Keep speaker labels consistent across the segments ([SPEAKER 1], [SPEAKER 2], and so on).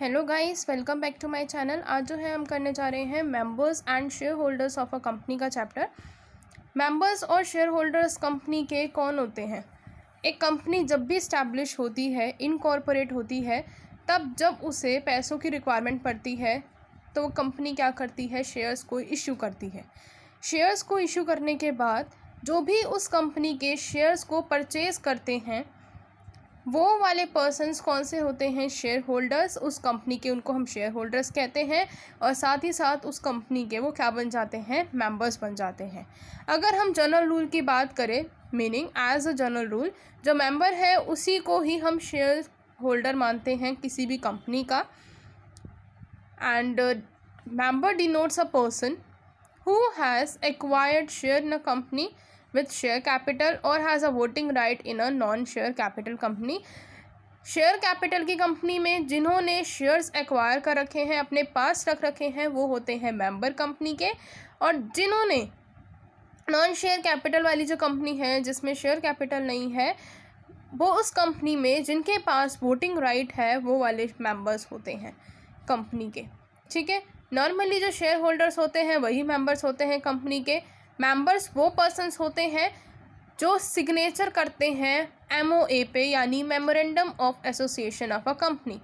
[SPEAKER 1] Hello guys, welcome back to my channel. आज जो है हम करने जा रहे हैं members and shareholders of a company का चैप्टर। मेंबर्स और शेयर होल्डर्स कंपनी के कौन होते हैं। एक कंपनी जब भी इस्टेब्लिश होती है, इनकॉर्पोरेट होती है, तब जब उसे पैसों की रिक्वायरमेंट पड़ती है तो वो कंपनी क्या करती है, शेयर्स को इशू करती है। शेयर्स को इशू करने के बाद जो भी उस कंपनी के शेयर्स को परचेज़ करते हैं वो वाले पर्सन्स कौन से होते हैं, शेयर होल्डर्स उस कंपनी के, उनको हम शेयर होल्डर्स कहते हैं। और साथ ही साथ उस कंपनी के वो क्या बन जाते हैं, मेंबर्स बन जाते हैं। अगर हम जनरल रूल की बात करें, meaning as a general rule, जो मेंबर है उसी को ही हम शेयर होल्डर मानते हैं किसी भी कंपनी का। And member denotes a person who has acquired share in a company with share capital or has a voting right in a non-share capital company। Share capital की कंपनी में जिन्होंने shares acquire कर रखे हैं, अपने पास रख रखे हैं, वो होते हैं मेंबर कंपनी के। और जिन्होंने नॉन शेयर कैपिटल वाली जो कंपनी है जिसमें शेयर कैपिटल नहीं है, वो उस कंपनी में जिनके पास वोटिंग राइट है वो वाले मेंबर्स होते हैं कंपनी के। ठीक है, नॉर्मली जो शेयर होल्डर्स होते हैं वही मेंबर्स होते हैं कंपनी के। मेंबर्स वो पर्सन्स होते हैं जो सिग्नेचर करते हैं MOA पे, यानी memorandum of association of a company,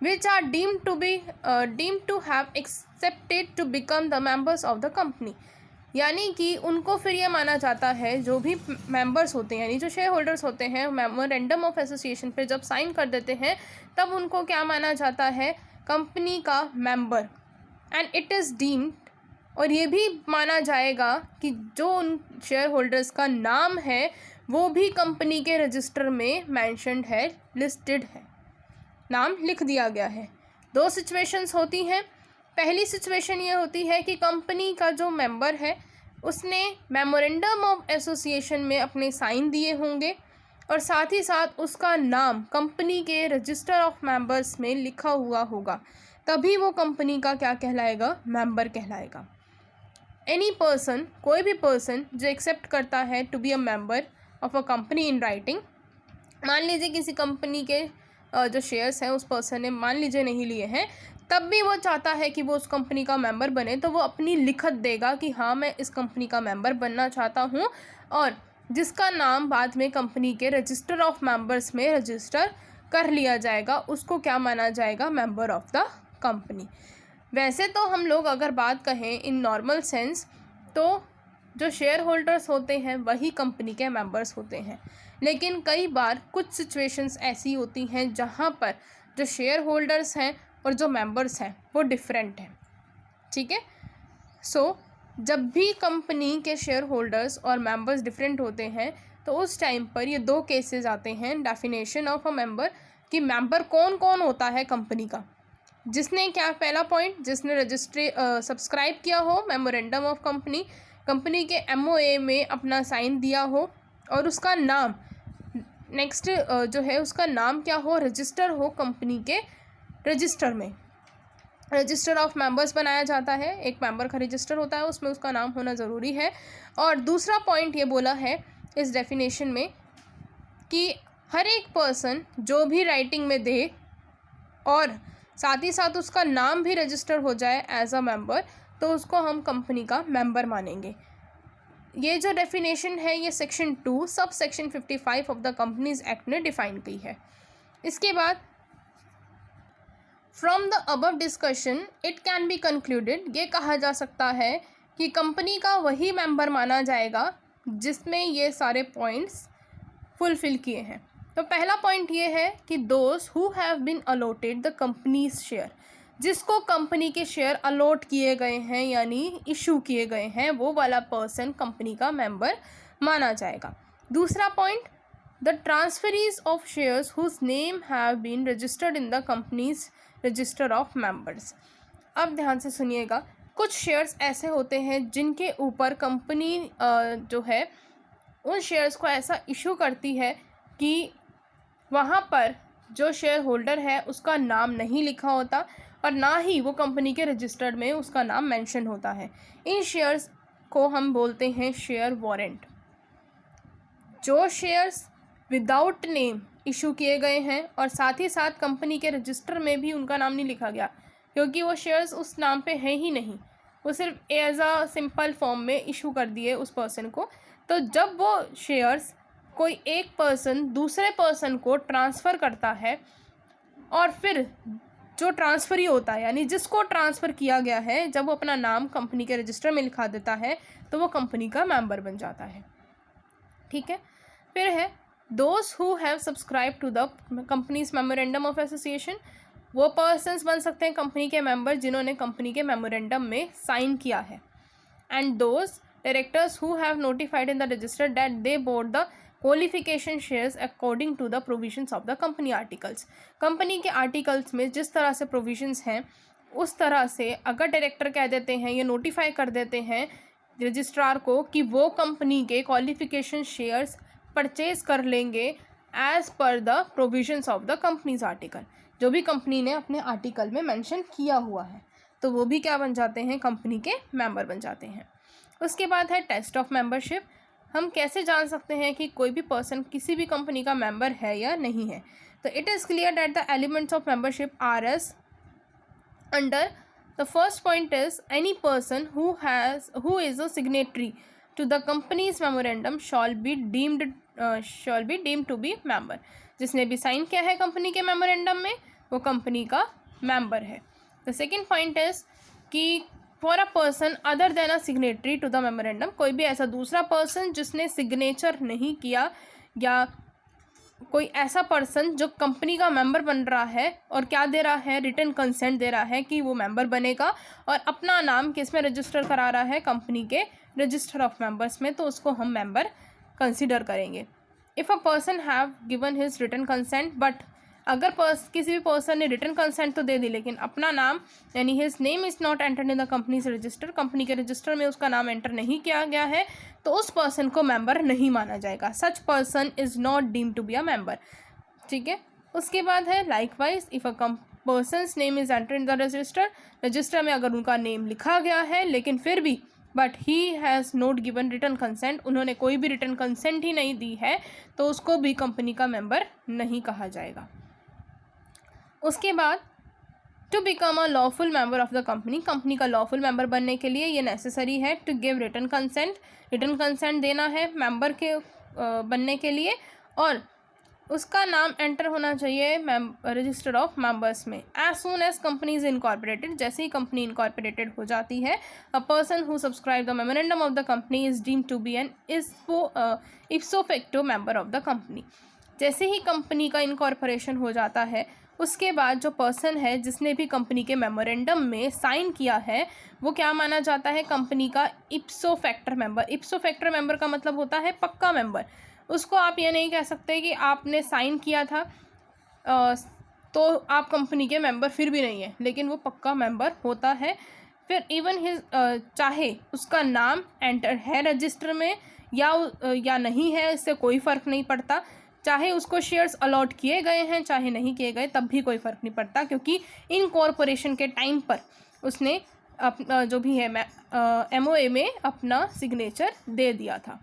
[SPEAKER 1] which are deemed to have accepted to become the members of the company. यानी कि उनको फिर ये माना जाता है, जो भी मेंबर्स होते हैं यानी जो शेयर होल्डर्स होते हैं, मेमोरेंडम ऑफ एसोसिएशन पे जब साइन कर देते हैं तब उनको क्या माना जाता है, कंपनी का member. And it is deemed, और ये भी माना जाएगा कि जो उन शेयर होल्डर्स का नाम है वो भी कंपनी के रजिस्टर में मैंशनड है, लिस्टेड है, नाम लिख दिया गया है। दो सिचुएशंस होती हैं। पहली सिचुएशन ये होती है कि कंपनी का जो मेंबर है उसने मेमोरेंडम ऑफ एसोसिएशन में अपने साइन दिए होंगे और साथ ही साथ उसका नाम कंपनी के रजिस्टर ऑफ मेंबर्स में लिखा हुआ होगा, तभी वो कंपनी का क्या कहलाएगा, मेंबर कहलाएगा। एनी पर्सन, कोई भी पर्सन जो एक्सेप्ट करता है to be a member of a company in writing, मान लीजिए किसी कंपनी के जो शेयर्स हैं उस पर्सन ने मान लीजिए नहीं लिए हैं, तब भी वो चाहता है कि वो उस कंपनी का मेंबर बने, तो वो अपनी लिखत देगा कि हाँ मैं इस कंपनी का मेंबर बनना चाहता हूँ, और जिसका नाम बाद में कंपनी के रजिस्टर ऑफ मेंबर्स में रजिस्टर कर लिया जाएगा, उसको क्या माना जाएगा, मेंबर ऑफ द कंपनी। वैसे तो हम लोग अगर बात कहें इन नॉर्मल सेंस, तो जो शेयर होल्डर्स होते हैं वही कंपनी के मेंबर्स होते हैं, लेकिन कई बार कुछ सिचुएशंस ऐसी होती हैं जहाँ पर जो शेयर होल्डर्स हैं और जो मेंबर्स हैं वो डिफरेंट हैं। ठीक है, सो जब भी कंपनी के शेयर होल्डर्स और मेंबर्स डिफरेंट होते हैं तो उस टाइम पर ये दो केसेस आते हैं डेफिनेशन ऑफ अ मेंबर, कि मेंबर कौन कौन होता है कंपनी का। जिसने क्या, पहला पॉइंट, जिसने रजिस्ट्री सब्सक्राइब किया हो मेमोरेंडम ऑफ कंपनी, कंपनी के MOA में अपना साइन दिया हो, और उसका नाम नेक्स्ट जो है उसका नाम क्या हो, रजिस्टर हो कंपनी के रजिस्टर में। रजिस्टर ऑफ मेंबर्स बनाया जाता है, एक मेंबर का रजिस्टर होता है, उसमें उसका नाम होना ज़रूरी है। और दूसरा पॉइंट ये बोला है इस डेफिनेशन में कि हर एक पर्सन जो भी राइटिंग में दे और साथ ही साथ उसका नाम भी रजिस्टर हो जाए एज अ मेंबर, तो उसको हम कंपनी का मेंबर मानेंगे। ये जो डेफिनेशन है ये section 2 sub section 55 of the companies act ने डिफाइन की है। इसके बाद from the above discussion it can be concluded, ये कहा जा सकता है कि कंपनी का वही मेंबर माना जाएगा जिसमें ये सारे पॉइंट्स फुलफिल किए हैं। तो पहला पॉइंट ये है कि those who have been allotted the company's share, जिसको कंपनी के शेयर अलॉट किए गए हैं यानी इशू किए गए हैं, वो वाला पर्सन कंपनी का मेंबर माना जाएगा। दूसरा point, the transferees of shares whose name have been registered in the company's register of members. अब ध्यान से सुनिएगा, कुछ शेयर्स ऐसे होते हैं जिनके ऊपर कंपनी जो है उन शेयर्स को ऐसा इशू करती है कि वहाँ पर जो शेयर होल्डर है उसका नाम नहीं लिखा होता और ना ही वो कंपनी के रजिस्टर्ड में उसका नाम मेंशन होता है। इन शेयर्स को हम बोलते हैं शेयर वारंट। जो शेयर्स विदाउट नेम इशू किए गए हैं और साथ ही साथ कंपनी के रजिस्टर में भी उनका नाम नहीं लिखा गया, क्योंकि वो शेयर्स उस नाम पे हैं ही नहीं, वो सिर्फ एज अ सिंपल फॉर्म में इशू कर दिए उस पर्सन को। तो जब वो शेयर्स कोई एक पर्सन दूसरे पर्सन को ट्रांसफ़र करता है और फिर जो ट्रांसफ़र ही होता है, यानी जिसको ट्रांसफ़र किया गया है, जब वो अपना नाम कंपनी के रजिस्टर में लिखा देता है तो वो कंपनी का मेंबर बन जाता है। ठीक है। फिर है those who have subscribe to the company's memorandum of association. वो पर्सन्स बन सकते हैं कंपनी के मेंबर जिन्होंने कंपनी के मेमोरेंडम में साइन किया है। And those directors who have notified in the register that they board the qualification shares according to the provisions of the company articles. Company के आर्टिकल्स में जिस तरह से प्रोविजंस हैं उस तरह से अगर डायरेक्टर कह देते हैं या नोटिफाई कर देते हैं रजिस्ट्रार को कि वो कंपनी के क्वालिफिकेशन शेयर्स परचेज कर लेंगे as per the provisions of the company's article, जो भी कंपनी ने अपने आर्टिकल में मेंशन किया हुआ है, तो वो भी क्या बन जाते हैं, कंपनी के मेंबर बन जाते हैं। उसके बाद है टेस्ट ऑफ मेंबरशिप। हम कैसे जान सकते हैं कि कोई भी पर्सन किसी भी कंपनी का मेंबर है या नहीं है। तो it is clear that the elements of membership are as under. The first point is any person who is a signatory to the company's memorandum shall be deemed to be member। जिसने भी sign किया है company के memorandum में वो company का member है। The second point is कि for a person other than a signatory to the memorandum, कोई भी ऐसा दूसरा पर्सन जिसने सिग्नेचर नहीं किया या कोई ऐसा पर्सन जो कंपनी का मेंबर बन रहा है और क्या दे रहा है, रिटन कंसेंट दे रहा है कि वो मेंबर बनेगा और अपना नाम किस में रजिस्टर करा रहा है, कंपनी के रजिस्टर ऑफ मेंबर्स में, तो उसको हम मेंबर कंसिडर करेंगे। If a person have given his written consent but, अगर किसी भी पर्सन ने रिटन कंसेंट तो दे दी लेकिन अपना नाम यानी his name is not entered in the company's register, company के रजिस्टर में उसका नाम एंटर नहीं किया गया है, तो उस पर्सन को मेंबर नहीं माना जाएगा। Such person is not deemed to be a member. ठीक है। उसके बाद है likewise if a person's name is enter in the register में अगर उनका नेम लिखा गया है लेकिन फिर भी but he has not given written consent, उन्होंने कोई भी रिटन कंसेंट ही नहीं दी है, तो उसको भी कंपनी का मेंबर नहीं कहा जाएगा। उसके बाद to become a lawful member of the company, company का लॉफुल मेंबर बनने के लिए ये नेसेसरी है to give written consent, written consent देना है मेंबर के बनने के लिए, और उसका नाम एंटर होना चाहिए रजिस्टर ऑफ मेंबर्स में as soon as company is incorporated. जैसे ही कंपनी इनकॉर्पोरेटेड हो जाती है, a person who subscribe the memorandum of the company is deemed to be an ipso facto member of the company. जैसे ही company का incorporation हो जाता है उसके बाद जो पर्सन है जिसने भी कंपनी के मेमोरेंडम में साइन किया है वो क्या माना जाता है, कंपनी का इप्सो फैक्टर मेंबर। इप्सो फैक्टर मेंबर का मतलब होता है पक्का मेंबर। उसको आप ये नहीं कह सकते कि आपने साइन किया था तो आप कंपनी के मेंबर फिर भी नहीं है, लेकिन वो पक्का मेंबर होता है। फिर इवन हिज चाहे उसका नाम एंटर है रजिस्टर में या नहीं है, इससे कोई फ़र्क नहीं पड़ता। चाहे उसको शेयर्स अलॉट किए गए हैं चाहे नहीं किए गए, तब भी कोई फ़र्क नहीं पड़ता, क्योंकि इनकॉर्पोरेशन के टाइम पर उसने अपना जो भी है MOA में अपना सिग्नेचर दे दिया था।